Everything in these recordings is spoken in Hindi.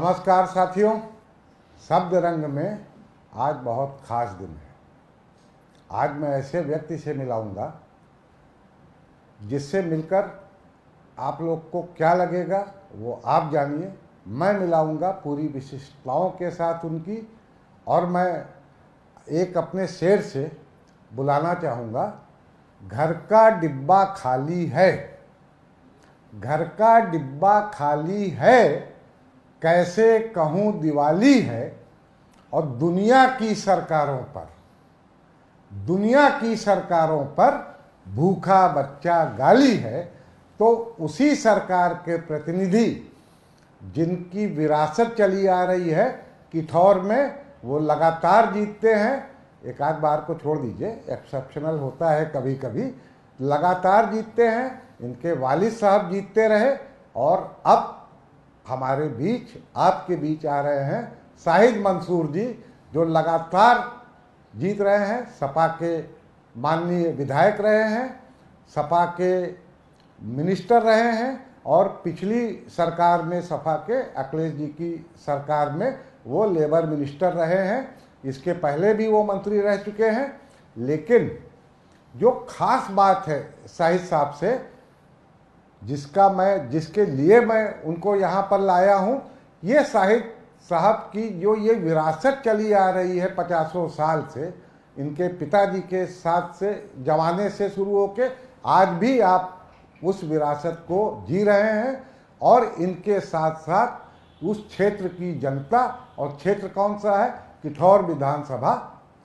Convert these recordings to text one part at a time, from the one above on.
नमस्कार साथियों, शब्द रंग में आज बहुत खास दिन है। आज मैं ऐसे व्यक्ति से मिलाऊंगा जिससे मिलकर आप लोग को क्या लगेगा वो आप जानिए। मैं मिलाऊंगा पूरी विशिष्टताओं के साथ उनकी, और मैं एक अपने शेर से बुलाना चाहूँगा। घर का डिब्बा खाली है, घर का डिब्बा खाली है, कैसे कहूँ दिवाली है। और दुनिया की सरकारों पर भूखा बच्चा गाली है। तो उसी सरकार के प्रतिनिधि जिनकी विरासत चली आ रही है किठौर में, वो लगातार जीतते हैं। एक आध बार को छोड़ दीजिए, एक्सेप्शनल होता है कभी कभी, लगातार जीतते हैं। इनके वालिद साहब जीतते रहे और अब हमारे बीच, आपके बीच आ रहे हैं शाहिद मंसूर जी, जो लगातार जीत रहे हैं। सपा के माननीय विधायक रहे हैं, सपा के मिनिस्टर रहे हैं, और पिछली सरकार में सपा के अखिलेश जी की सरकार में वो लेबर मिनिस्टर रहे हैं। इसके पहले भी वो मंत्री रह चुके हैं। लेकिन जो खास बात है शाहिद साहब से, जिसके लिए मैं उनको यहाँ पर लाया हूँ, ये शाहिद साहब की जो ये विरासत चली आ रही है 50 साल से, इनके पिताजी के साथ से जमाने से शुरू होके आज भी आप उस विरासत को जी रहे हैं। और इनके साथ साथ उस क्षेत्र की जनता, और क्षेत्र कौन सा है? किठौर विधानसभा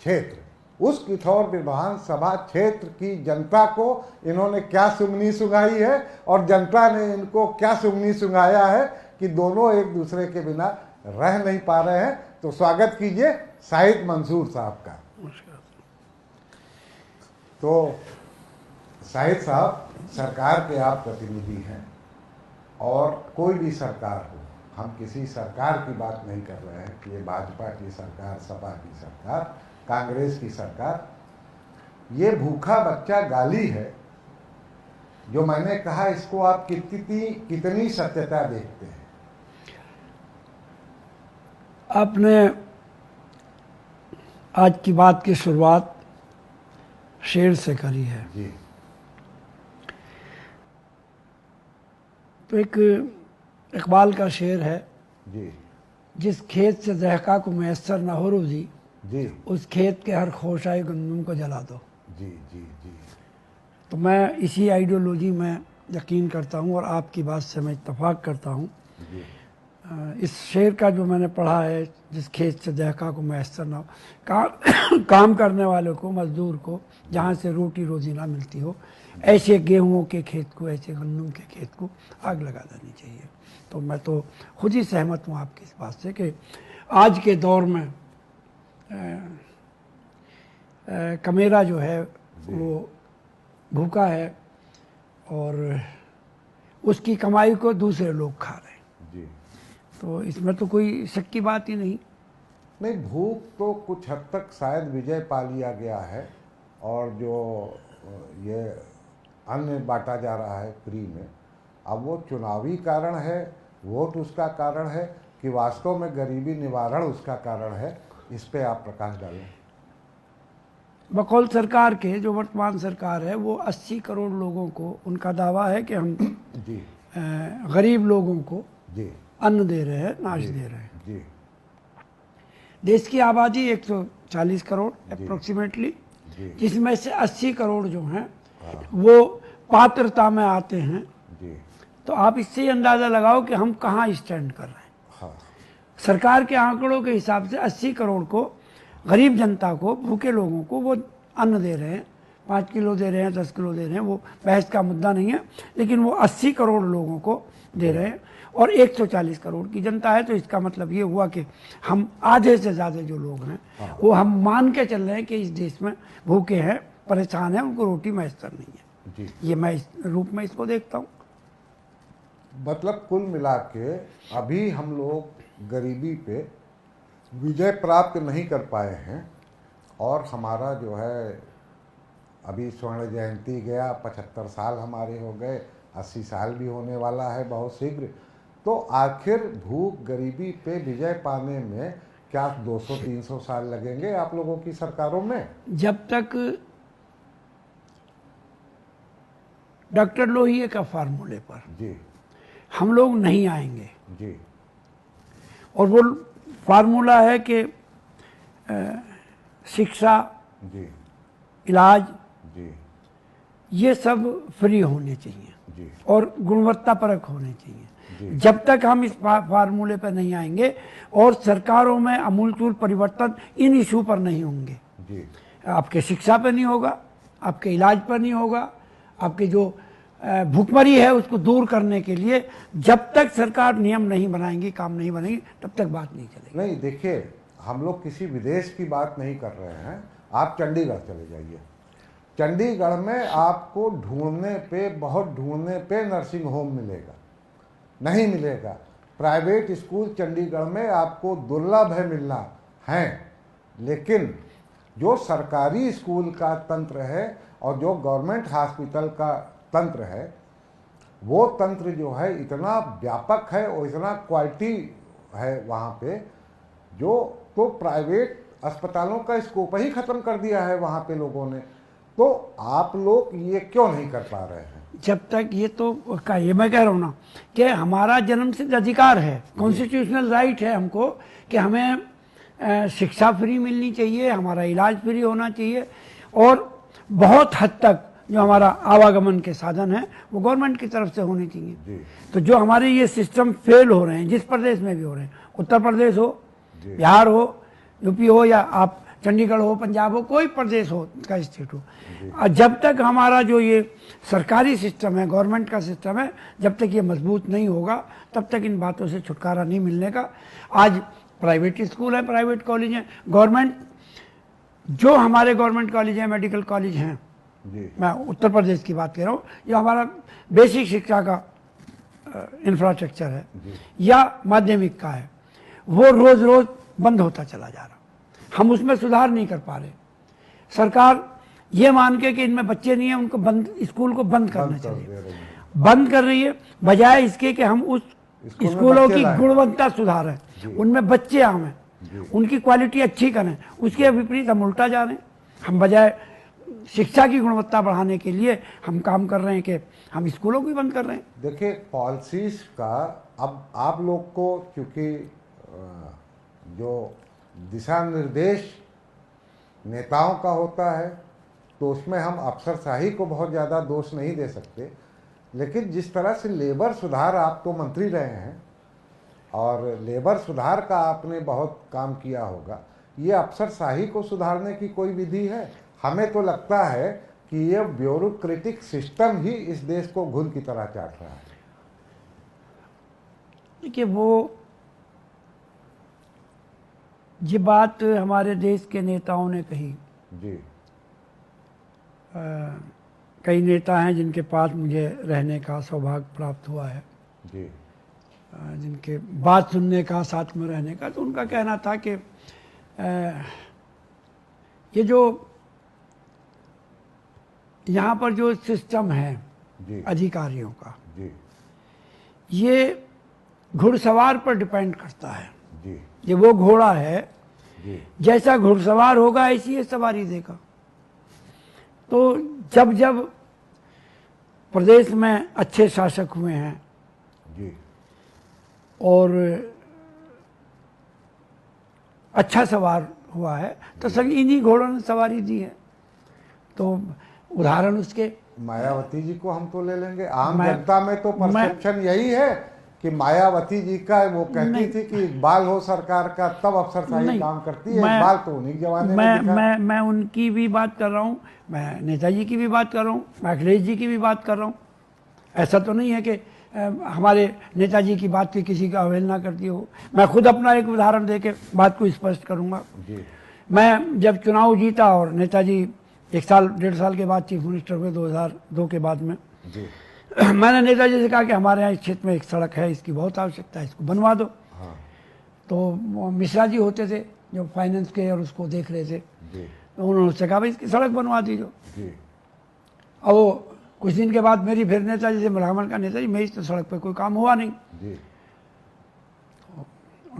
क्षेत्र। उस किठौर विधानसभा क्षेत्र की जनता को इन्होंने क्या सुगनी सुंघाई है और जनता ने इनको क्या सुगनी सुंघाया है कि दोनों एक दूसरे के बिना रह नहीं पा रहे हैं। तो स्वागत कीजिए शाहिद मंसूर साहब का। तो शाहिद साहब, सरकार के आप प्रतिनिधि हैं, और कोई भी सरकार हो, हम किसी सरकार की बात नहीं कर रहे हैं कि ये भाजपा की सरकार, सपा की सरकार, कांग्रेस की सरकार। ये भूखा बच्चा गाली है जो मैंने कहा, इसको आप कितनी सत्यता देखते हैं? आपने आज की बात की शुरुआत शेर से करी है जी। तो एक इकबाल का शेर है जी। जिस खेत से दहका को मैसर न हो रोजी, जी। उस खेत के हर खोशाए गंदम को जला दो। जी जी जी। तो मैं इसी आइडियोलॉजी में यकीन करता हूँ और आपकी बात से मैं इत्तेफाक करता हूँ। जी। इस शेर का जो मैंने पढ़ा है, जिस खेत से दहका को मैसर न हो, काम करने वाले को, मजदूर को जहाँ से रोटी रोजी ना मिलती हो, ऐसे गेहूं के खेत को, ऐसे गन्नों के खेत को आग लगा देनी चाहिए। तो मैं तो खुद ही सहमत हूँ आपकी इस बात से कि आज के दौर में कमेरा जो है वो भूखा है और उसकी कमाई को दूसरे लोग खा रहे हैं। जी। तो इसमें तो कोई शक की बात ही नहीं। भूख तो कुछ हद तक शायद विजय पा लिया गया है, और जो ये अन्न बांटा जा रहा है फ्री में, अब वो चुनावी कारण है, वोट उसका कारण है कि वास्तव में गरीबी निवारण उसका कारण है? इस पे आप प्रकाश डालें। बकौल सरकार के, जो वर्तमान सरकार है, वो 80 करोड़ लोगों को, उनका दावा है कि हम जी गरीब लोगों को जी अन्न दे रहे हैं, नाश दे रहे हैं। जी। देश की आबादी 140 करोड़ अप्रोक्सीमेटली, जिसमें से 80 करोड़ जो हैं वो पात्रता में आते हैं। जी। तो आप इससे ही अंदाज़ा लगाओ कि हम कहाँ स्टैंड कर रहे हैं। हाँ। सरकार के आंकड़ों के हिसाब से 80 करोड़ को, गरीब जनता को, भूखे लोगों को वो अन्न दे रहे हैं। 5 किलो दे रहे हैं, 10 किलो दे रहे हैं, वो बहस का मुद्दा नहीं है, लेकिन वो 80 करोड़ लोगों को दे रहे हैं और 140 करोड़ की जनता है। तो इसका मतलब ये हुआ कि हम आधे से ज़्यादा जो लोग हैं वो हम मान के चल रहे हैं कि इस देश में भूखे हैं, परेशान हैं, उनको रोटी मैसर नहीं है। जी। ये मैं इस रूप में इसको देखता हूँ। मतलब कुल मिला के अभी हम लोग गरीबी पे विजय प्राप्त नहीं कर पाए हैं, और हमारा जो है अभी स्वर्ण जयंती गया, 75 साल हमारे हो गए, 80 साल भी होने वाला है बहुत शीघ्र। तो आखिर भूख गरीबी पे विजय पाने में क्या 200-300 साल लगेंगे आप लोगों की सरकारों में? जब तक डॉक्टर लोहिया का फार्मूले पर जी हम लोग नहीं आएंगे, जी और वो फार्मूला है कि शिक्षा, जी इलाज, जी ये सब फ्री होने चाहिए जी और गुणवत्तापरक होने चाहिए। जी। जब तक हम इस फार्मूले पर नहीं आएंगे और सरकारों में अमूलचूल परिवर्तन इन इशू पर नहीं होंगे, जी आपके शिक्षा पर नहीं होगा, आपके इलाज पर नहीं होगा, आपके जो भुखमरी है उसको दूर करने के लिए जब तक सरकार नियम नहीं बनाएंगी, काम नहीं बनाएंगी, तब तक बात नहीं चलेगी। नहीं, देखिए, हम लोग किसी विदेश की बात नहीं कर रहे हैं। आप चंडीगढ़ चले जाइए, चंडीगढ़ में आपको बहुत ढूंढने पे नर्सिंग होम मिलेगा, नहीं मिलेगा। प्राइवेट स्कूल चंडीगढ़ में आपको दुर्लभ है मिलना है, लेकिन जो सरकारी स्कूल का तंत्र है और जो गवर्नमेंट हॉस्पिटल का तंत्र है, वो तंत्र जो है इतना व्यापक है और इतना क्वालिटी है वहाँ पे, जो तो प्राइवेट अस्पतालों का स्कोप ही खत्म कर दिया है वहाँ पे लोगों ने। तो आप लोग ये क्यों नहीं कर पा रहे हैं? जब तक ये तो ये मैं कह रहा हूँ ना कि हमारा जन्म सिद्ध अधिकार है, कॉन्स्टिट्यूशनल राइट है हमको कि हमें शिक्षा फ्री मिलनी चाहिए, हमारा इलाज फ्री होना चाहिए, और बहुत हद तक जो हमारा आवागमन के साधन है वो गवर्नमेंट की तरफ से होने चाहिए। तो जो हमारे ये सिस्टम फेल हो रहे हैं, जिस प्रदेश में भी हो रहे हैं, उत्तर प्रदेश हो, बिहार हो, यूपी हो, या आप चंडीगढ़ हो, पंजाब हो, कोई प्रदेश हो का स्टेट हो, जब तक हमारा जो ये सरकारी सिस्टम है, गवर्नमेंट का सिस्टम है, जब तक ये मजबूत नहीं होगा तब तक इन बातों से छुटकारा नहीं मिलने का। आज प्राइवेट स्कूल है, प्राइवेट कॉलेज हैं, गवर्नमेंट जो हमारे गवर्नमेंट कॉलेज हैं, मेडिकल कॉलेज हैं, मैं उत्तर प्रदेश की बात कर रहा हूँ, जो हमारा बेसिक शिक्षा का इंफ्रास्ट्रक्चर है या माध्यमिक का है, वो रोज रोज बंद होता चला जा रहा, हम उसमें सुधार नहीं कर पा रहे। सरकार ये मान के कि इनमें बच्चे नहीं है, उनको स्कूल को बंद करना चाहिए, बंद कर रही है, बजाय इसके कि हम उस स्कूलों की गुणवत्ता सुधारें, उनमें बच्चे आवें, उनकी क्वालिटी अच्छी करें। उसके विपरीत हम उल्टा जा रहे हैं। हम बजाय शिक्षा की गुणवत्ता बढ़ाने के लिए हम काम कर रहे हैं कि हम स्कूलों को ही बंद कर रहे हैं। देखिए, पॉलिसीज का अब आप लोग को, क्योंकि जो दिशा निर्देश नेताओं का होता है, तो उसमें हम अफसरशाही को बहुत ज़्यादा दोष नहीं दे सकते, लेकिन जिस तरह से लेबर सुधार, आप तो मंत्री रहे हैं और लेबर सुधार का आपने बहुत काम किया होगा, ये अफसरशाही को सुधारने की कोई विधि है? हमें तो लगता है कि ये ब्यूरोक्रेटिक सिस्टम ही इस देश को घुन की तरह चाट रहा है। देखिए, वो ये बात हमारे देश के नेताओं ने कही जी। कई नेता हैं जिनके पास मुझे रहने का सौभाग्य प्राप्त हुआ है जी, जिनके बात सुनने का, साथ में रहने का, तो उनका कहना था कि ये जो यहाँ पर जो सिस्टम है जी, अधिकारियों का, जी, ये घुड़सवार पर डिपेंड करता है। जी, ये वो घोड़ा है, जी, जैसा घुड़सवार होगा ऐसी ये सवारी देगा। तो जब जब प्रदेश में अच्छे शासक हुए हैं जी, और अच्छा सवार हुआ है, तो सब इन्हीं घोड़ों ने सवारी दी है। तो उदाहरण उसके मायावती जी को हम तो ले लेंगे। आम जनता में तो परसेप्शन यही है कि मायावती जी का, वो कहती थी कि इकबाल हो सरकार का तब अफसरशाही काम करती है। इकबाल तो उन्हीं जमाने में दिखा। मैं उनकी भी बात कर रहा हूँ, मैं नेताजी की भी बात कर रहा हूँ, मैं अखिलेश जी की भी बात कर रहा हूँ। ऐसा तो नहीं है कि हमारे नेताजी की बात की किसी का अवहेलना करती हो। मैं खुद अपना एक उदाहरण दे के बात को स्पष्ट करूँगा। मैं जब चुनाव जीता और नेताजी 1 साल 1.5 साल के बाद चीफ मिनिस्टर हुए 2002 के बाद में, मैंने नेताजी से कहा कि हमारे यहाँ इस क्षेत्र में एक सड़क है, इसकी बहुत आवश्यकता है, इसको बनवा दो। हाँ। तो मिश्रा जी होते थे जो फाइनेंस के और उसको देख रहे थे, तो उन्होंने उससे कहा भाई इसकी सड़क बनवा दीजिए। अब वो कुछ दिन के बाद मेरी फिर नेताजी से मुलाकात का, नेताजी मेरी तो सड़क पे कोई काम हुआ नहीं।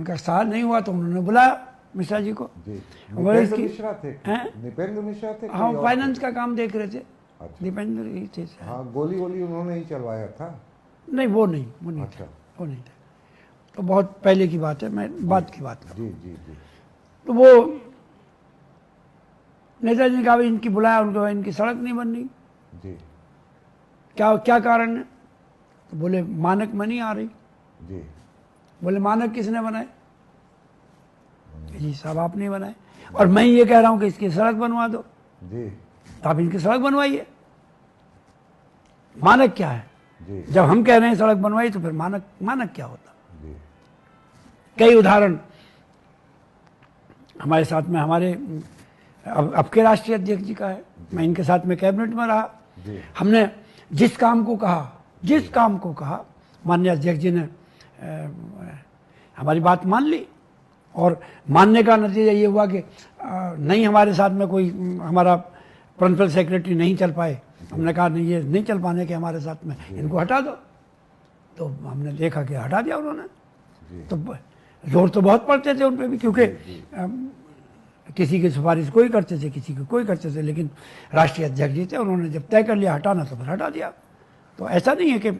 उनका साल नहीं हुआ तो उन्होंने बुलाया मिश्रा जी को। जी। बोले निपेंद्र इसकी मिश्रा थे? हैं? निपेंद्र मिश्रा थे? हाँ, कोई और फाइनेंस थे? का काम देख रहे थे। अच्छा। दीपेंद्र ही थे। हाँ, गोली वोली उन्होंने ही चलवाया था। नहीं, वो नहीं अच्छा। था, वो नहीं था। तो बहुत पहले की बात है, मैं बाद की बात कर। जी जी जी। तो वो नेताजी ने कहा भाई इनकी बुलाया, उनको इनकी सड़क नहीं बन रही, जी क्या क्या कारण है? तो बोले मानक में नहीं आ रही। जी। बोले मानक किसने बनाए? जी साहब आपने बनाए, और मैं ये कह रहा हूं कि इसकी सड़क बनवा दो, जी तो आप इनकी सड़क बनवाइए। मानक क्या है? जी जब हम कह रहे हैं सड़क बनवाई तो फिर मानक क्या होता? जी। कई उदाहरण हमारे साथ में, हमारे अब के राष्ट्रीय अध्यक्ष जी का है। मैं इनके साथ में कैबिनेट में रहा। जी। हमने जिस काम को कहा माननीय अध्यक्ष जी ने हमारी बात मान ली, और मानने का नतीजा ये हुआ कि नहीं, हमारे साथ में कोई हमारा प्रिंसिपल सेक्रेटरी नहीं चल पाए। हमने कहा नहीं, ये नहीं चल पाने के हमारे साथ में, इनको हटा दो। तो हमने देखा कि हटा दिया उन्होंने। तो जोर तो बहुत पड़ते थे उन पर भी, क्योंकि किसी की सिफारिश कोई करते थे, किसी की कोई करते थे, लेकिन राष्ट्रीय अध्यक्ष जी थे, उन्होंने जब तय कर लिया हटाना तो फिर हटा दिया। तो ऐसा नहीं है कि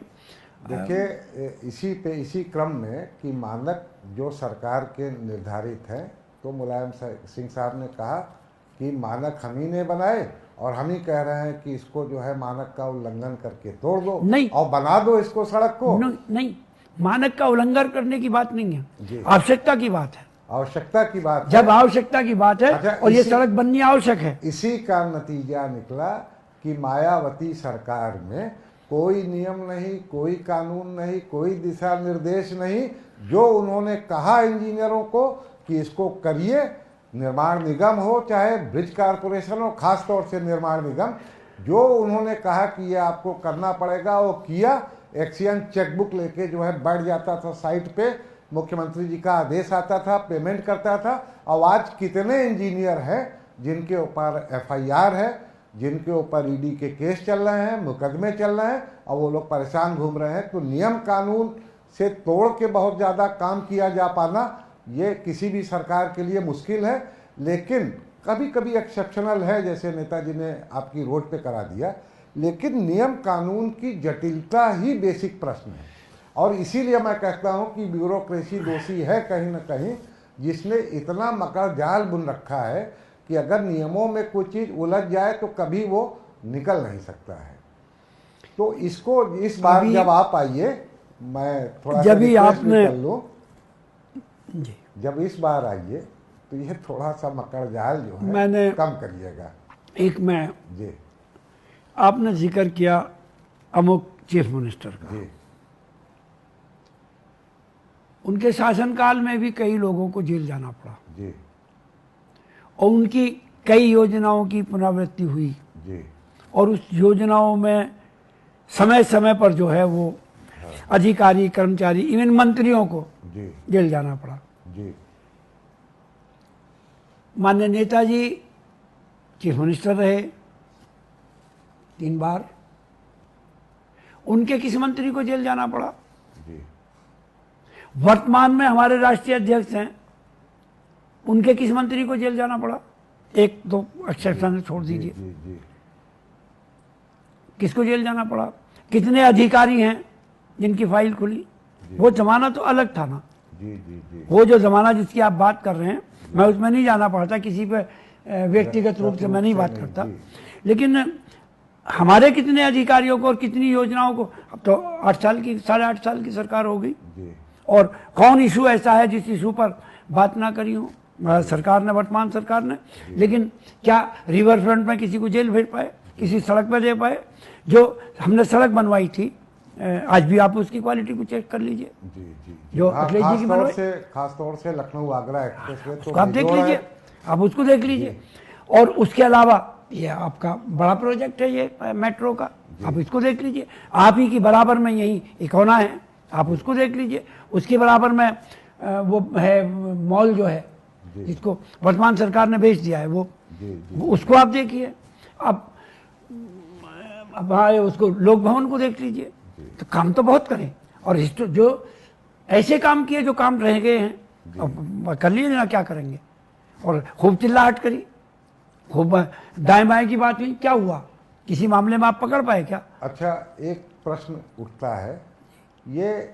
देखिए, इसी क्रम में कि मानक जो सरकार के निर्धारित हैं, तो मुलायम सिंह साहब ने कहा कि मानक हम ही ने बनाए और हम ही कह रहे हैं कि इसको जो है मानक का उल्लंघन करके तोड़ दो, नहीं, और बना दो इसको सड़क को। नहीं, मानक का उल्लंघन करने की बात नहीं है, आवश्यकता की बात है। आवश्यकता की बात जब आवश्यकता की बात है, अच्छा, और ये सड़क बननी आवश्यक है। इसी का नतीजा निकला कि मायावती सरकार में कोई नियम नहीं, कोई कानून नहीं, कोई दिशा निर्देश नहीं। जो उन्होंने कहा इंजीनियरों को कि इसको करिए, निर्माण निगम हो चाहे ब्रिज कारपोरेशन हो, खास तौर से निर्माण निगम, जो उन्होंने कहा कि ये आपको करना पड़ेगा वो किया। एक्सचेंज चेकबुक लेके जो है बैठ जाता था साइट पे, मुख्यमंत्री जी का आदेश आता था, पेमेंट करता था। और आज कितने इंजीनियर हैं जिनके ऊपर FIR है, जिनके ऊपर ED के केस चल रहे हैं, मुकदमे चल रहे हैं, और वो लोग परेशान घूम रहे हैं। तो नियम कानून से तोड़ के बहुत ज़्यादा काम किया जा पाना ये किसी भी सरकार के लिए मुश्किल है। लेकिन कभी कभी एक्सेप्शनल है, जैसे नेताजी ने आपकी रोड पे करा दिया, लेकिन नियम कानून की जटिलता ही बेसिक प्रश्न है। और इसीलिए मैं कहता हूं कि ब्यूरोक्रेसी दोषी है कहीं ना कहीं, जिसने इतना मकर जाल बुन रखा है कि अगर नियमों में कोई चीज़ उलझ जाए तो कभी वो निकल नहीं सकता है। तो इसको इस बार जब आप आइए, मैं थोड़ा सा रिक्वेस्ट भी कर लूं, जब इस बार आइए तो ये थोड़ा सा मकर जाल जो है मैंने कम करिएगा। एक मैं जी, आपने जिक्र किया अमुक चीफ मिनिस्टर का, जी, उनके शासनकाल में भी कई लोगों को जेल जाना पड़ा जी, और उनकी कई योजनाओं की पुनरावृत्ति हुई जी, और उस योजनाओं में समय समय पर जो है वो अधिकारी, कर्मचारी, इवन मंत्रियों को जी, जेल जाना पड़ा। जी, माननीय नेताजी चीफ मिनिस्टर रहे 3 बार, उनके किस मंत्री को जेल जाना पड़ा? जी, वर्तमान में हमारे राष्ट्रीय अध्यक्ष हैं, उनके किस मंत्री को जेल जाना पड़ा? 1-2 एक्सेप्शन छोड़ दीजिए, जी, जी, किसको जेल जाना पड़ा? कितने अधिकारी हैं जिनकी फाइल खुली? वो जमाना तो अलग था ना। जी, जी, जी, वो जो जमाना जिसकी आप बात कर रहे हैं, मैं उसमें नहीं जाना पड़ता, किसी पे व्यक्तिगत रूप से मैं नहीं बात करता, लेकिन हमारे कितने अधिकारियों को और कितनी योजनाओं को, अब तो 8 साल की 8.5 साल की सरकार हो गई, और कौन इशू ऐसा है जिस इशू पर बात ना करी हो सरकार ने, वर्तमान सरकार ने? लेकिन क्या रिवर फ्रंट में किसी को जेल भेज पाए, किसी सड़क पर दे पाए? जो हमने सड़क बनवाई थी, आज भी आप उसकी क्वालिटी को चेक कर लीजिए, जी, जी, जो अखिलेश जी की बनवाई, खास तौर से लखनऊ आगरा एक्सप्रेसवे, तो आप देख लीजिए, आप उसको देख लीजिए। और उसके अलावा ये आपका बड़ा प्रोजेक्ट है ये मेट्रो का, आप इसको देख लीजिए। आप ही की बराबर में यही इकोना है, आप उसको देख लीजिए। उसके बराबर में वो है मॉल जो है, जिसको वर्तमान सरकार ने बेच दिया है, वो उसको आप देखिए। अब उसको लोक भवन को देख लीजिए। तो काम तो बहुत करें, और जो ऐसे काम किए जो काम रह गए हैं, अब कर लिए ना, क्या करेंगे। और खूब चिल्लाहट करी, खूब दाएं बाएं की बात हुई, क्या हुआ, किसी मामले में आप पकड़ पाए क्या? अच्छा, एक प्रश्न उठता है, ये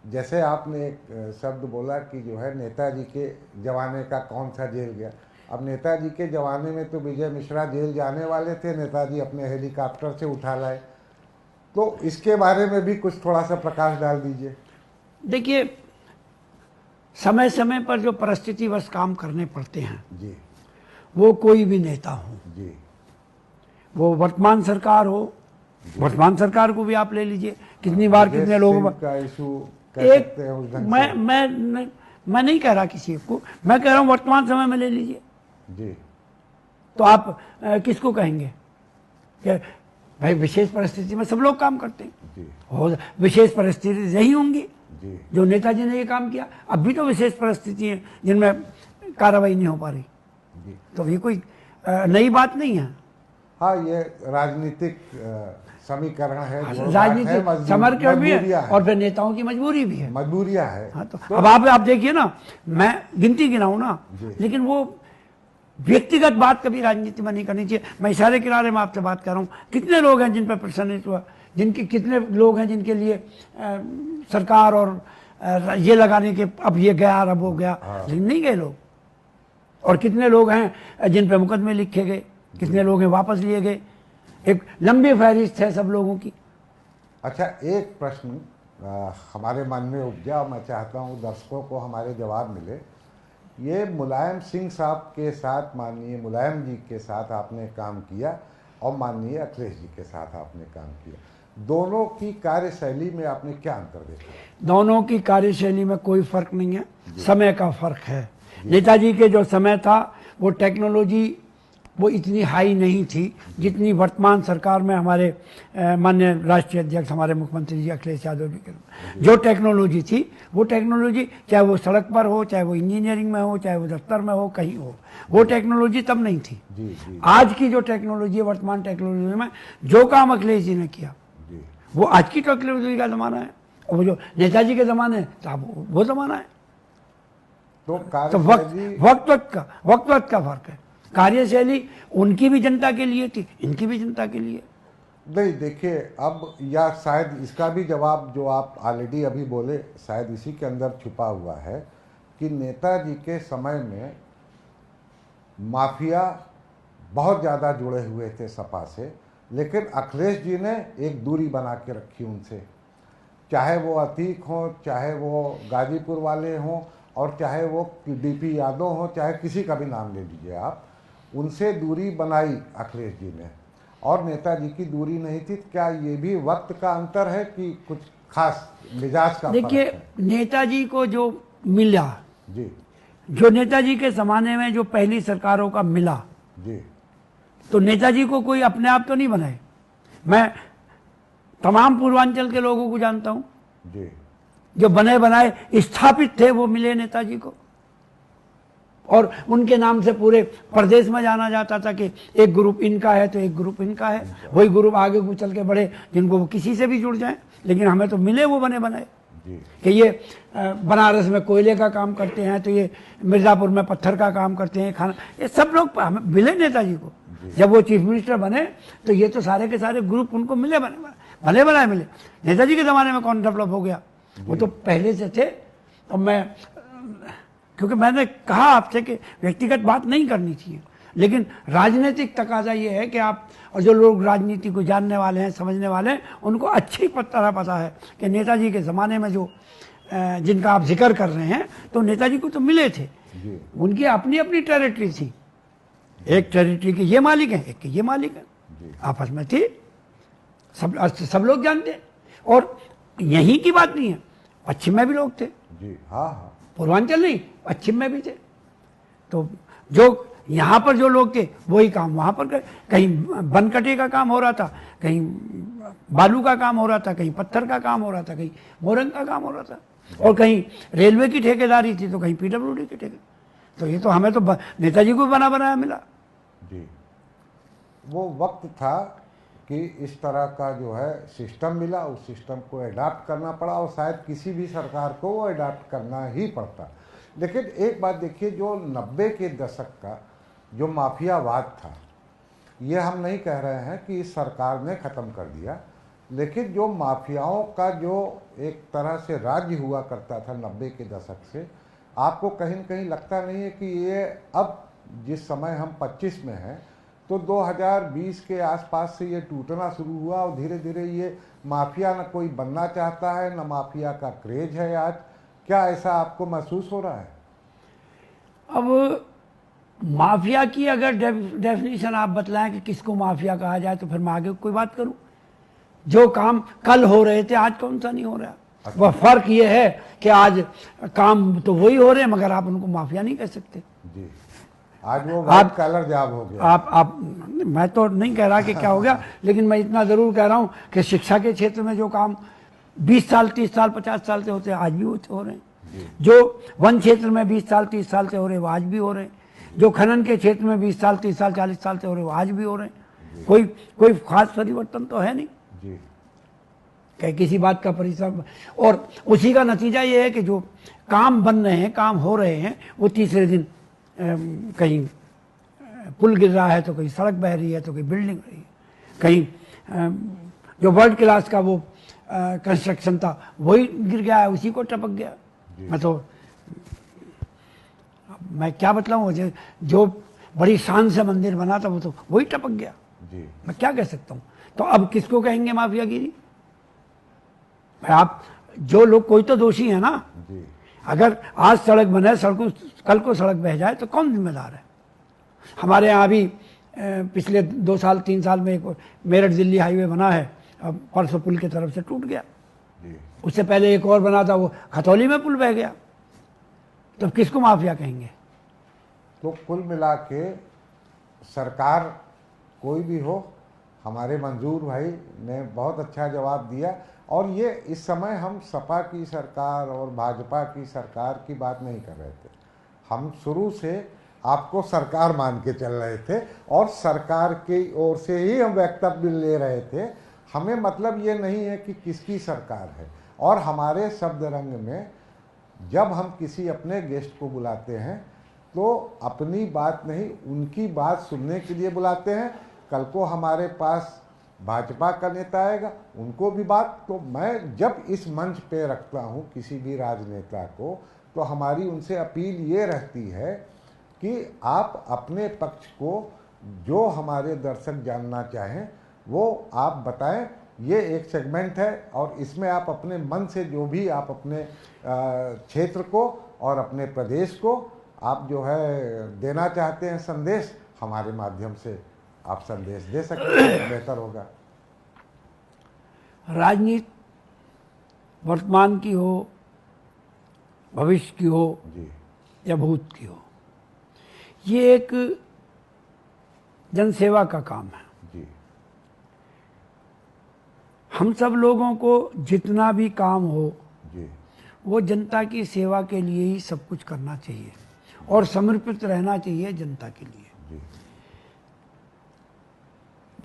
जैसे आपने एक शब्द बोला कि जो है नेताजी के जमाने का कौन सा जेल गया। अब नेताजी के जमाने में तो विजय मिश्रा जेल जाने वाले थे, नेताजी अपने हेलीकॉप्टर से उठा लाए, तो इसके बारे में भी कुछ थोड़ा सा प्रकाश डाल दीजिए। देखिए, समय समय पर जो परिस्थितिवश काम करने पड़ते हैं, जी वो कोई भी नेता हो, जी, वो वर्तमान सरकार हो, वर्तमान सरकार को भी आप ले लीजिए, कितनी बार कितने लोग का इशू कह एक सकते हैं उस ढंग मैं नहीं कह रहा किसी को, मैं कह रहा हूं वर्तमान समय में ले लीजिए। जी तो आप किसको कहेंगे कि भाई विशेष परिस्थिति में सब लोग काम करते हैं, जी और विशेष परिस्थिति यही होंगी जी जो नेताजी ने ये काम किया। अब भी तो विशेष परिस्थिति है जिनमें कार्रवाई नहीं हो पा रही, जी। तो ये कोई नई बात नहीं है। हाँ, ये राजनीतिक समीकरण है, राजनीतिक समीकरण भी है और फिर नेताओं की मजबूरी भी है, मजबूरियां है। हाँ, तो अब आप देखिए ना, मैं गिनती गिनाऊं ना, लेकिन वो व्यक्तिगत बात कभी राजनीति में नहीं करनी चाहिए। मैं इशारे किनारे में आपसे बात कर रहा हूँ, कितने लोग हैं जिन पर प्रसन्नित हुआ, जिनके कितने लोग हैं जिनके लिए सरकार और ये लगाने के अब ये गया अब वो गया, लेकिन नहीं गए लोग। और कितने लोग हैं जिन पर मुकदमे लिखे गए, कितने लोग हैं वापस लिए गए, एक लंबी फहरिस्त है सब लोगों की। अच्छा, एक प्रश्न हमारे मन में उपजा, मैं चाहता हूँ दर्शकों को हमारे जवाब मिले। ये मुलायम सिंह साहब के साथ, माननीय मुलायम जी के साथ आपने काम किया और माननीय अखिलेश जी के साथ आपने काम किया, दोनों की कार्यशैली में आपने क्या अंतर देखा? दोनों की कार्यशैली में कोई फर्क नहीं है, समय का फर्क है। नेताजी के जो समय था वो टेक्नोलॉजी वो इतनी हाई नहीं थी जितनी वर्तमान सरकार में हमारे माननीय राष्ट्रीय अध्यक्ष हमारे मुख्यमंत्री जी अखिलेश यादव जी के जो टेक्नोलॉजी थी, वो टेक्नोलॉजी चाहे वो सड़क पर हो, चाहे वो इंजीनियरिंग में हो, चाहे वो दफ्तर में हो, कहीं हो, वो टेक्नोलॉजी तब नहीं थी। आज की जो टेक्नोलॉजी है, वर्तमान टेक्नोलॉजी में जो काम अखिलेश जी ने किया वो आज की टेक्नोलॉजी का जमाना है, और वो जो नेताजी के जमाने था वो जमाना है। तो वक्त का फर्क है। कार्यशैली उनकी भी जनता के लिए थी, इनकी भी जनता के लिए। नहीं, देखिए, अब या शायद इसका भी जवाब जो आप ऑलरेडी अभी बोले शायद इसी के अंदर छुपा हुआ है कि नेताजी के समय में माफिया बहुत ज़्यादा जुड़े हुए थे सपा से, लेकिन अखिलेश जी ने एक दूरी बना के रखी उनसे, चाहे वो अतीक हों, चाहे वो गाजीपुर वाले हों, और चाहे वो डीपी यादव हों, चाहे किसी का भी नाम ले लीजिए आप, उनसे दूरी बनाई अखिलेश जी ने, और नेताजी की दूरी नहीं थी। क्या ये भी वक्त का अंतर है कि कुछ खास मिजाज का? देखिए, नेताजी को जो मिला जी, जो नेताजी के ज़माने में जो पहली सरकारों का मिला जी, तो नेताजी को कोई अपने आप तो नहीं बनाए। मैं तमाम पूर्वांचल के लोगों को जानता हूं जी, जो बने बनाए स्थापित थे, वो मिले नेताजी को, और उनके नाम से पूरे प्रदेश में जाना जाता था कि एक ग्रुप इनका है तो एक ग्रुप इनका है। वही ग्रुप आगे को चल के बढ़े जिनको वो किसी से भी जुड़ जाए, लेकिन हमें तो मिले वो बने बनाए कि ये बनारस में कोयले का काम करते हैं, तो ये मिर्ज़ापुर में पत्थर का काम करते हैं, खाना, ये सब लोग हमें मिले नेताजी को। जब वो चीफ मिनिस्टर बने तो ये तो सारे के सारे ग्रुप उनको मिले भले बनाए मिले। नेताजी के ज़माने में कौन डेवलप हो गया, वो तो पहले से थे। और मैं, क्योंकि मैंने कहा आपसे कि व्यक्तिगत बात नहीं करनी चाहिए, लेकिन राजनीतिक तकाजा ये है कि आप, और जो लोग राजनीति को जानने वाले हैं, समझने वाले हैं, उनको अच्छी तरह पता है कि नेताजी के ज़माने में जो जिनका आप जिक्र कर रहे हैं, तो नेताजी को तो मिले थे, उनकी अपनी अपनी टेरिटरी थी, एक टेरिटरी के ये मालिक हैं, एक के ये मालिक हैं, आपस में थी, सब लोग जानते हैं। और यहीं की बात नहीं है, पश्चिम में भी लोग थे जी, हाँ, पूर्वांचल नहीं, पश्चिम में भी थे। तो जो यहाँ पर जो लोग थे वही काम वहाँ पर कर, कहीं बनकटे का काम हो रहा था, कहीं बालू का काम हो रहा था, कहीं पत्थर का काम हो रहा था, कहीं मोरंग का काम हो रहा था, और कहीं रेलवे की ठेकेदारी थी तो कहीं पीडब्ल्यूडी की ठेकेदारी। तो ये तो हमें तो नेताजी को बना बनाया मिला जी। वो वक्त था कि इस तरह का जो है सिस्टम मिला, उस सिस्टम को अडाप्ट करना पड़ा, और शायद किसी भी सरकार को वो अडाप्ट करना ही पड़ता। लेकिन एक बात देखिए, जो 90 के दशक का जो माफियावाद था, ये हम नहीं कह रहे हैं कि इस सरकार ने ख़त्म कर दिया, लेकिन जो माफियाओं का जो एक तरह से राज्य हुआ करता था 90 के दशक से, आपको कहीं न कहीं लगता नहीं है कि ये अब जिस समय हम 25 में हैं तो 2020 के आसपास से ये टूटना शुरू हुआ और धीरे धीरे ये माफिया न कोई बनना चाहता है, न माफिया का क्रेज है आज? क्या ऐसा आपको महसूस हो रहा है? अब माफिया की अगर डेफिनेशन आप बतलाएं कि किसको माफिया कहा जाए तो फिर मैं आगे कोई बात करूं। जो काम कल हो रहे थे आज कौन सा नहीं हो रहा। अच्छा। वह फर्क ये है कि आज काम तो वही हो रहे हैं मगर आप उनको माफिया नहीं कह सकते जी। आज वो व्हाइट कलर जॉब हो गया। आप मैं तो नहीं कह रहा कि क्या हो गया, लेकिन मैं इतना जरूर कह रहा हूं कि शिक्षा के क्षेत्र में जो काम 20 साल 30 साल 50 साल से होते हैं आज भी हो रहे हैं। जो वन क्षेत्र में 20 साल 30 साल से हो रहे हैं वो आज भी हो रहे हैं। जो खनन के क्षेत्र में 20 साल 30 साल 40 साल से हो रहे हैं वो आज भी हो रहे हैं। कोई खास परिवर्तन तो है नहीं जी। कि किसी बात का परिश्रम, और उसी का नतीजा ये है कि जो काम बन रहे हैं काम हो रहे हैं वो तीसरे दिन कहीं पुल गिर रहा है तो कहीं सड़क बह रही है तो कहीं बिल्डिंग रही है, कहीं जो वर्ल्ड क्लास का वो कंस्ट्रक्शन था वही गिर गया है, उसी को टपक गया। मैं क्या बतलाऊं, जो बड़ी शान से मंदिर बना था वो तो वही टपक गया जी। मैं क्या कह सकता हूं। तो अब किसको कहेंगे माफियागिरी? आप जो लोग, कोई तो दोषी है ना जी। अगर आज सड़क बने, सड़कों कल को सड़क बह जाए तो कौन जिम्मेदार है? हमारे यहाँ भी पिछले 2 साल 3 साल में एक मेरठ दिल्ली हाईवे बना है, अब परसों पुल की तरफ से टूट गया। उससे पहले एक और बना था, वो खतौली में पुल बह गया। तो किसको माफिया कहेंगे? तो कुल मिला के सरकार कोई भी हो, हमारे मंजूर भाई ने बहुत अच्छा जवाब दिया। और ये इस समय हम सपा की सरकार और भाजपा की सरकार की बात नहीं कर रहे थे, हम शुरू से आपको सरकार मान के चल रहे थे और सरकार की ओर से ही हम वक्तव्य ले रहे थे। हमें मतलब ये नहीं है कि किसकी सरकार है। और हमारे शब्द रंग में जब हम किसी अपने गेस्ट को बुलाते हैं तो अपनी बात नहीं उनकी बात सुनने के लिए बुलाते हैं। कल को हमारे पास भाजपा का नेता आएगा, उनको भी बात, तो मैं जब इस मंच पे रखता हूँ किसी भी राजनेता को तो हमारी उनसे अपील ये रहती है कि आप अपने पक्ष को जो हमारे दर्शक जानना चाहें वो आप बताएं। ये एक सेगमेंट है और इसमें आप अपने मन से जो भी आप अपने क्षेत्र को और अपने प्रदेश को आप जो है देना चाहते हैं संदेश, हमारे माध्यम से आप संदेश दे सकते हैं, बेहतर होगा। राजनीति वर्तमान की हो, भविष्य की हो जी। या भूत की हो, ये एक जनसेवा का काम है। जी। हम सब लोगों को जितना भी काम हो जी। वो जनता की सेवा के लिए ही सब कुछ करना चाहिए और समर्पित रहना चाहिए जनता के लिए। जी।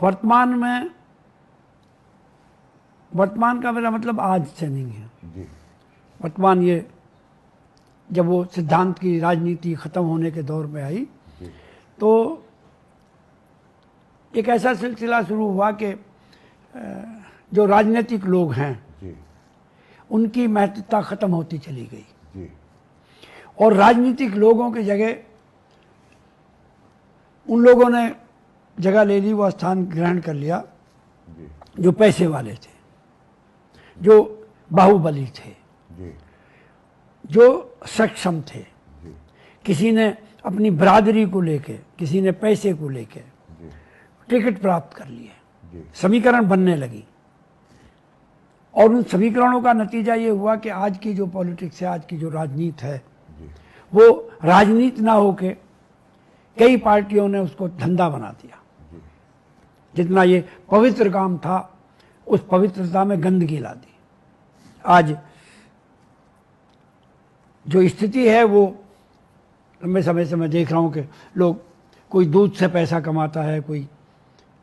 वर्तमान का मेरा मतलब आज से नहीं है। जी। वर्तमान ये जब वो सिद्धांत की राजनीति खत्म होने के दौर में आई जी। तो एक ऐसा सिलसिला शुरू हुआ कि जो राजनीतिक लोग हैं जी। उनकी महत्वता खत्म होती चली गई जी। और राजनीतिक लोगों की जगह उन लोगों ने जगह ले ली, वो स्थान ग्रहण कर लिया जी। जो पैसे वाले थे, जो बाहुबली थे, जी। जो सक्षम थे। जी। किसी ने अपनी बरादरी को लेके, किसी ने पैसे को लेके टिकट प्राप्त कर लिए, समीकरण बनने लगी। और उन समीकरणों का नतीजा ये हुआ कि आज की जो पॉलिटिक्स है, आज की जो राजनीति है, वो राजनीति ना होके कई पार्टियों ने उसको धंधा बना दिया। जितना ये पवित्र काम था उस पवित्रता में गंदगी ला दी। आज जो स्थिति है वो लंबे समय से मैं देख रहा हूं कि लोग, कोई दूध से पैसा कमाता है, कोई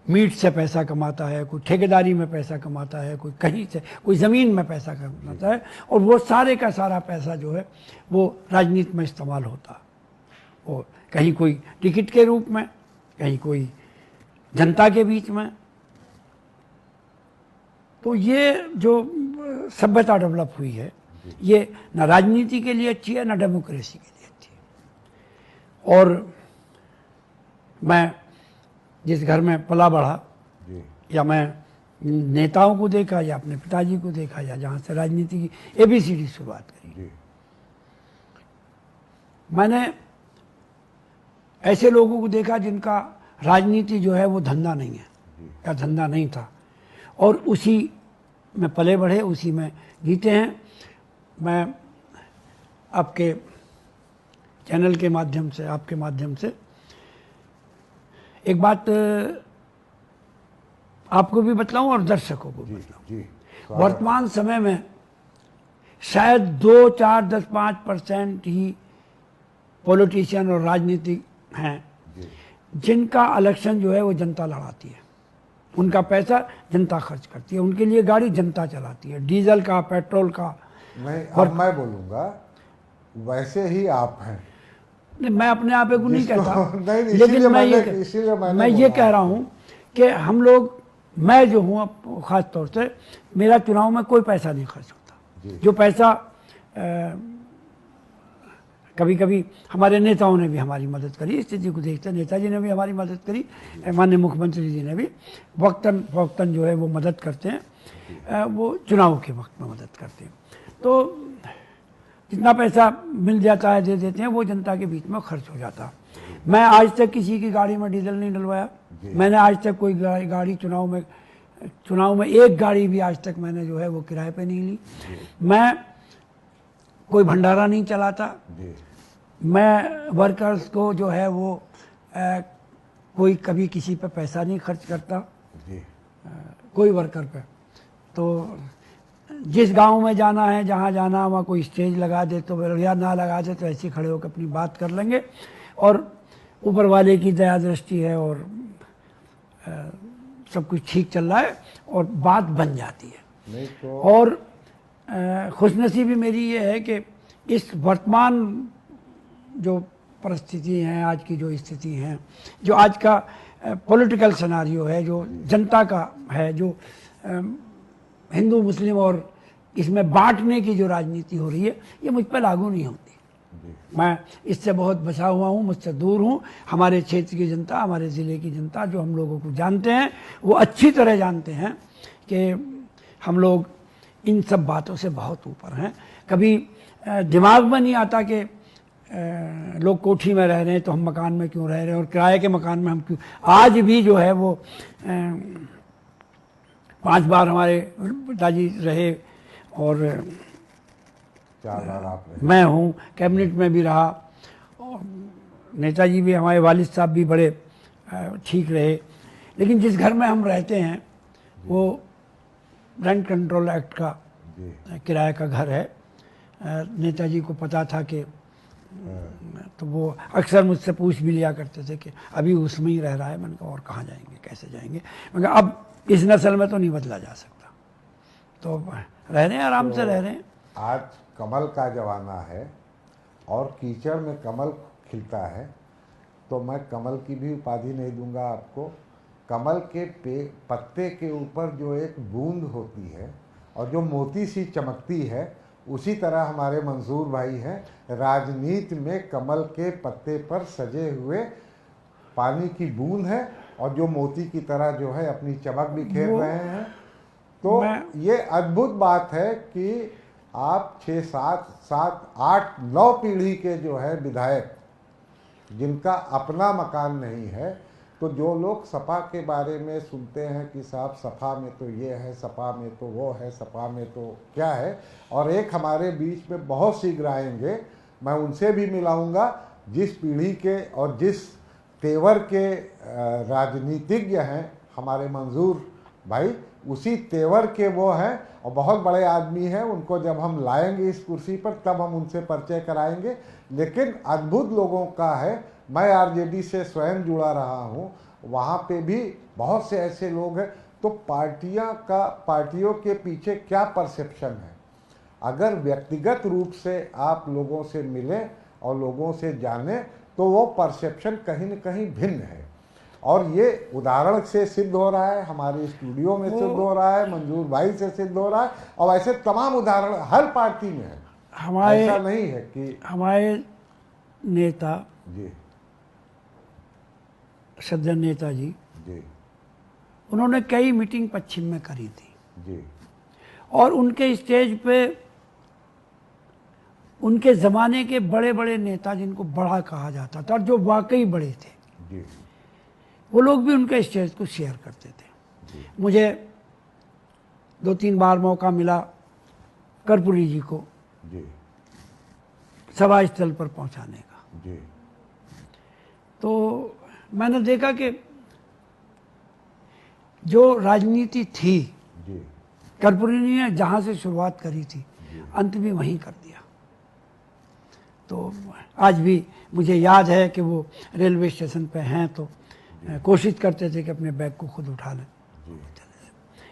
मीट से पैसा कमाता है, कोई ठेकेदारी में पैसा कमाता है, कोई कहीं से, कोई ज़मीन में पैसा कमाता है, और वो सारे का सारा पैसा जो है वो राजनीति में इस्तेमाल होता। और कहीं कोई टिकट के रूप में, कहीं कोई जनता के बीच में। तो ये जो सभ्यता डेवलप हुई है, ये ना राजनीति के लिए अच्छी है, ना डेमोक्रेसी के लिए अच्छी है। और मैं जिस घर में पला बढ़ा, या मैं नेताओं को देखा, या अपने पिताजी को देखा, या जहाँ से राजनीति की ABCD शुरुआत करी, मैंने ऐसे लोगों को देखा जिनका राजनीति जो है वो धंधा नहीं है, या धंधा नहीं था, और उसी में पले बढ़े, उसी में जीते हैं। मैं आपके चैनल के माध्यम से, आपके माध्यम से एक बात आपको भी बतलाऊं और दर्शकों को भी बतलाऊं। वर्तमान समय में शायद 2, 4, 10, 5% ही पॉलिटिशियन और राजनीतिक हैं जिनका इलेक्शन जो है वो जनता लड़ाती है, उनका पैसा जनता खर्च करती है, उनके लिए गाड़ी जनता चलाती है, डीजल का, पेट्रोल का। अब मैं बोलूँगा वैसे ही आप हैं। नहीं, मैं अपने आप को नहीं कहता, नहीं, लेकिन मैं ये कह रहा हूँ कि हम लोग, मैं जो हूँ ख़ास तौर से, मेरा चुनाव में कोई पैसा नहीं खर्च होता। जो पैसा कभी कभी हमारे नेताओं ने भी हमारी मदद करी, स्थिति को देखते नेताजी ने भी हमारी मदद करी, माननीय मुख्यमंत्री जी ने भी वक्तन फौक्तन जो है वो मदद करते हैं, वो चुनाव के वक्त में मदद करते हैं। तो जितना पैसा मिल जाता है दे देते हैं, वो जनता के बीच में खर्च हो जाता। मैं आज तक किसी की गाड़ी में डीजल नहीं डलवाया, मैंने आज तक कोई गाड़ी चुनाव में एक गाड़ी भी आज तक मैंने जो है वो किराए पे नहीं ली। मैं कोई भंडारा नहीं चलाता, मैं वर्कर्स को जो है वो कोई कभी किसी पे पैसा नहीं खर्च करता, कोई वर्कर पे। तो जिस गांव में जाना है, जहाँ जाना है, वहाँ कोई स्टेज लगा दे तो बढ़िया, ना लगा दे तो ऐसे खड़े होकर अपनी बात कर लेंगे, और ऊपर वाले की दया दृष्टि है और सब कुछ ठीक चल रहा है और बात बन जाती है। तो और खुशनसीबी मेरी ये है कि इस वर्तमान जो परिस्थिति हैं, आज की जो स्थिति हैं, जो आज का पॉलिटिकल सिनेरियो है, जो जनता का है, जो हिंदू मुस्लिम और इसमें बांटने की जो राजनीति हो रही है, ये मुझ पर लागू नहीं होती। मैं इससे बहुत बचा हुआ हूँ, मुझसे दूर हूँ। हमारे क्षेत्र की जनता, हमारे ज़िले की जनता जो हम लोगों को जानते हैं, वो अच्छी तरह जानते हैं कि हम लोग इन सब बातों से बहुत ऊपर हैं। कभी दिमाग में नहीं आता कि लोग कोठी में रह रहे हैं तो हम मकान में क्यों रह रहे हैं, और किराए के मकान में हम क्यों। आज भी जो है वो 5 बार हमारे पिताजी रहे, और 4 बार आप रहे। मैं हूँ, कैबिनेट में भी रहा, और नेताजी भी, हमारे वालिद साहब भी बड़े ठीक रहे। लेकिन जिस घर में हम रहते हैं वो रेंट कंट्रोल एक्ट का किराए का घर है। नेताजी को पता था कि, तो वो अक्सर मुझसे पूछ भी लिया करते थे कि अभी उसमें ही रह रहा है। मैंने कहा और कहाँ जाएंगे, कैसे जाएंगे। मैंने कहा अब इस नस्ल में तो नहीं बदला जा सकता, तो रह रहे हैं, आराम से रह रहे हैं। आज कमल का जमाना है और कीचड़ में कमल खिलता है, तो मैं कमल की भी उपाधि नहीं दूंगा आपको। कमल के पत्ते के ऊपर जो एक बूंद होती है और जो मोती सी चमकती है, उसी तरह हमारे मंसूर भाई हैं। राजनीति में कमल के पत्ते पर सजे हुए पानी की बूंद है, और जो मोती की तरह जो है अपनी चमक बिखेर रहे हैं। तो ये अद्भुत बात है कि आप 6, 7, 8, 9 पीढ़ी के जो है विधायक, जिनका अपना मकान नहीं है, तो जो लोग सपा के बारे में सुनते हैं कि साहब सपा में तो ये है, सपा में तो वो है, सपा में तो क्या है, और एक हमारे बीच में बहुत शीघ्र आएंगे, मैं उनसे भी मिलाऊंगा, जिस पीढ़ी के और जिस तेवर के राजनीतिज्ञ हैं हमारे मंसूर भाई, उसी तेवर के वो हैं और बहुत बड़े आदमी हैं। उनको जब हम लाएंगे इस कुर्सी पर तब हम उनसे परिचय कराएंगे। लेकिन अद्भुत लोगों का है। मैं आरजेडी से स्वयं जुड़ा रहा हूँ, वहाँ पे भी बहुत से ऐसे लोग हैं। तो पार्टियों के पीछे क्या परसेप्शन है, अगर व्यक्तिगत रूप से आप लोगों से मिलें और लोगों से जानें तो वो परसेप्शन कहीं न कहीं भिन्न है। और ये उदाहरण से सिद्ध हो रहा है, हमारे स्टूडियो में सिद्ध हो रहा है, मंजूर भाई से सिद्ध हो रहा है, और ऐसे तमाम उदाहरण हर पार्टी में है। ऐसा नहीं है कि हमारे नेता जी सज्जन नेता जी जी उन्होंने कई मीटिंग पश्चिम में करी थी जी और उनके स्टेज पे उनके ज़माने के बड़े बड़े नेता जिनको बड़ा कहा जाता था और जो वाकई बड़े थे जी वो लोग भी उनके स्टेज को शेयर करते थे। मुझे 2-3 बार मौका मिला कर्पूरी जी को जी सभा स्थल पर पहुंचाने का, जी तो मैंने देखा कि जो राजनीति थी जी कर्पूरी जी ने जहाँ से शुरुआत करी थी अंत भी वहीं कर दिया। तो आज भी मुझे याद है कि वो रेलवे स्टेशन पे हैं तो कोशिश करते थे कि अपने बैग को खुद उठा लें,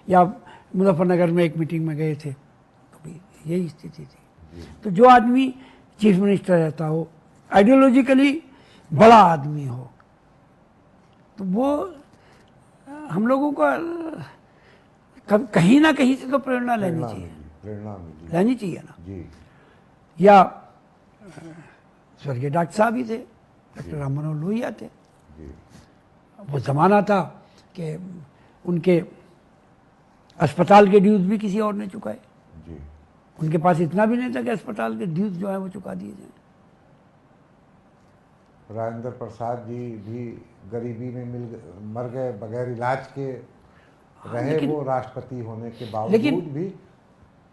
या मुजफ्फरनगर में एक मीटिंग में गए थे तो भी यही स्थिति थी। तो जो आदमी चीफ मिनिस्टर रहता हो, आइडियोलॉजिकली बड़ा आदमी हो, तो वो हम लोगों का कहीं ना कहीं से तो प्रेरणा लेनी चाहिए, लेनी चाहिए ना जी। या स्वर्गीय डॉक्टर साहब ही थे, डॉक्टर राम मनोहर लोहिया थे। जी। वो ज़माना था कि उनके अस्पताल के ड्यूज भी किसी और ने चुकाए, जी। उनके पास इतना भी नहीं था कि अस्पताल के ड्यूज जो है वो चुका दिए जाए। राजेंद्र प्रसाद जी भी गरीबी में मर गए, बगैर इलाज के रहे, वो राष्ट्रपति होने के बावजूद भी।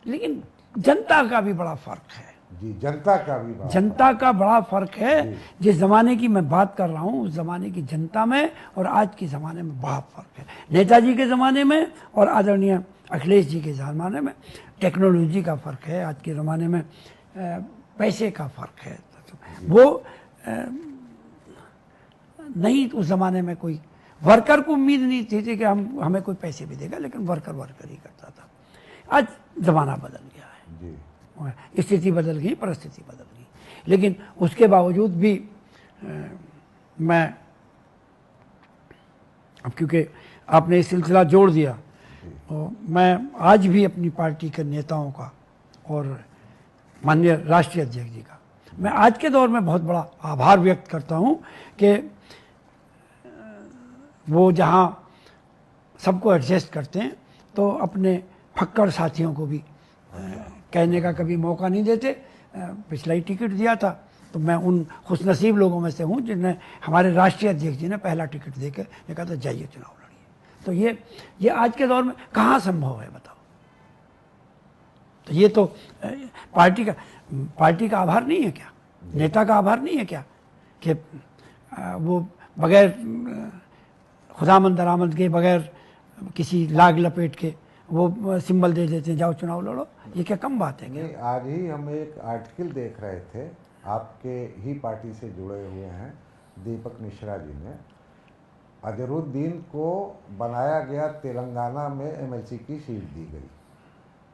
लेकिन जनता का भी बड़ा फर्क है जी, जनता का भी जनता का बड़ा फर्क है। जिस जमाने की मैं बात कर रहा हूँ उस जमाने की जनता में और आज के ज़माने में बड़ा फर्क है। नेताजी के ज़माने में और आदरणीय अखिलेश जी के ज़माने में टेक्नोलॉजी का फ़र्क है, आज के ज़माने में पैसे का फ़र्क है। वो नहीं, उस ज़माने में कोई वर्कर को उम्मीद नहीं थी कि हमें कोई पैसे भी देगा, लेकिन वर्कर ही करता था। आज ज़माना बदल गया है जी। स्थिति बदल गई, परिस्थिति बदल गई, लेकिन उसके बावजूद भी मैं अब क्योंकि आपने ये सिलसिला जोड़ दिया तो मैं आज भी अपनी पार्टी के नेताओं का और माननीय राष्ट्रीय अध्यक्ष जी का मैं आज के दौर में बहुत बड़ा आभार व्यक्त करता हूं कि वो जहां सबको एडजस्ट करते हैं तो अपने फक्कड़ साथियों को भी कहने का कभी मौका नहीं देते। पिछला ही टिकट दिया था तो मैं उन खुशनसीब लोगों में से हूँ जिन्हें हमारे राष्ट्रीय अध्यक्ष जी ने पहला टिकट देकर ने कहा था जाइए चुनाव लड़िए। तो ये आज के दौर में कहाँ संभव है बताओ। तो ये तो पार्टी का आभार नहीं है क्या, नेता का आभार नहीं है क्या कि वो बगैर खुदामंद दरामद के, बगैर किसी लाग लपेट के वो सिंबल दे देते हैं जाओ चुनाव लड़ो। ये क्या कम बात है क्या? नहीं, आज ही हम एक आर्टिकल देख रहे थे, आपके ही पार्टी से जुड़े हुए हैं दीपक मिश्रा जी ने, अजहरुद्दीन को बनाया गया तेलंगाना में एमएलसी की सीट दी गई।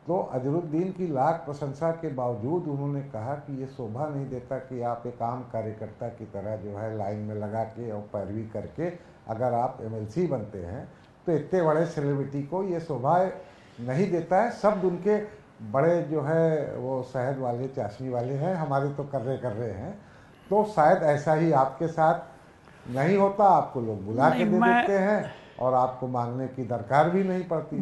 तो अजहरुद्दीन की लाख प्रशंसा के बावजूद उन्होंने कहा कि ये शोभा नहीं देता कि आप एक आम कार्यकर्ता की तरह जो है लाइन में लगा के और पैरवी करके अगर आप एमएलसी बनते हैं तो इतने बड़े सेलिब्रिटी को ये शोभा नहीं देता है। शब्द उनके बड़े जो है वो शहद वाले चाशनी वाले हैं, हमारे तो कर रहे हैं। तो शायद ऐसा ही आपके साथ नहीं होता, आपको लोग बुला के दे देते हैं और आपको मांगने की दरकार भी नहीं पड़ती।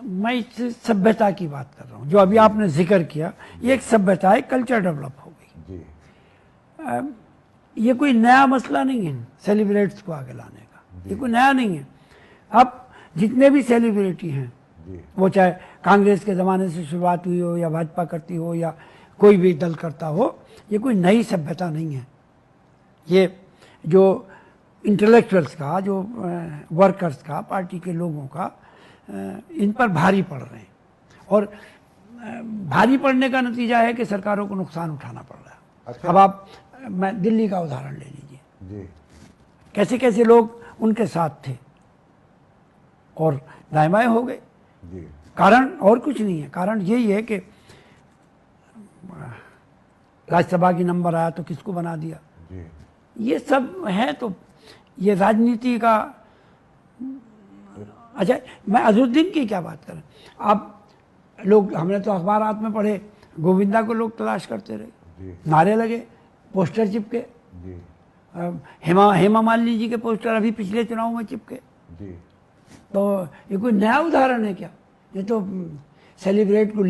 मैं इस सभ्यता की बात कर रहा हूँ जो अभी आपने जिक्र किया, ये एक सभ्यता है, कल्चर डेवलप हो गई जी। ये कोई नया मसला नहीं है सेलिब्रिटीज को आगे लाने का, ये कोई नया नहीं है। अब जितने भी सेलिब्रिटी हैं वो चाहे कांग्रेस के ज़माने से शुरुआत हुई हो या भाजपा करती हो या कोई भी दल करता हो, ये कोई नई सभ्यता नहीं है। ये जो इंटेलेक्चुअल्स का, जो वर्कर्स का, पार्टी के लोगों का इन पर भारी पड़ रहे हैं और भारी पड़ने का नतीजा है कि सरकारों को नुकसान उठाना पड़ रहा है। अच्छा। अब आप मैं दिल्ली का उदाहरण ले लीजिए, जी। कैसे कैसे लोग उनके साथ थे और दाएं बाएं हो गए। जी कारण और कुछ नहीं है, कारण यही है कि राज्यसभा की नंबर आया तो किसको बना दिया, जी ये सब है। तो ये राजनीति का। अच्छा, मैं अजहरुद्दीन की क्या बात करें, आप लोग, हमने तो अखबारात में पढ़े, गोविंदा को लोग तलाश करते रहे, जी नारे लगे, पोस्टर चिपके, जी हेमा मालिनी जी के पोस्टर अभी पिछले चुनाव में चिपके। जी तो ये कोई नया उदाहरण है क्या? ये तो सेलिब्रेट को ले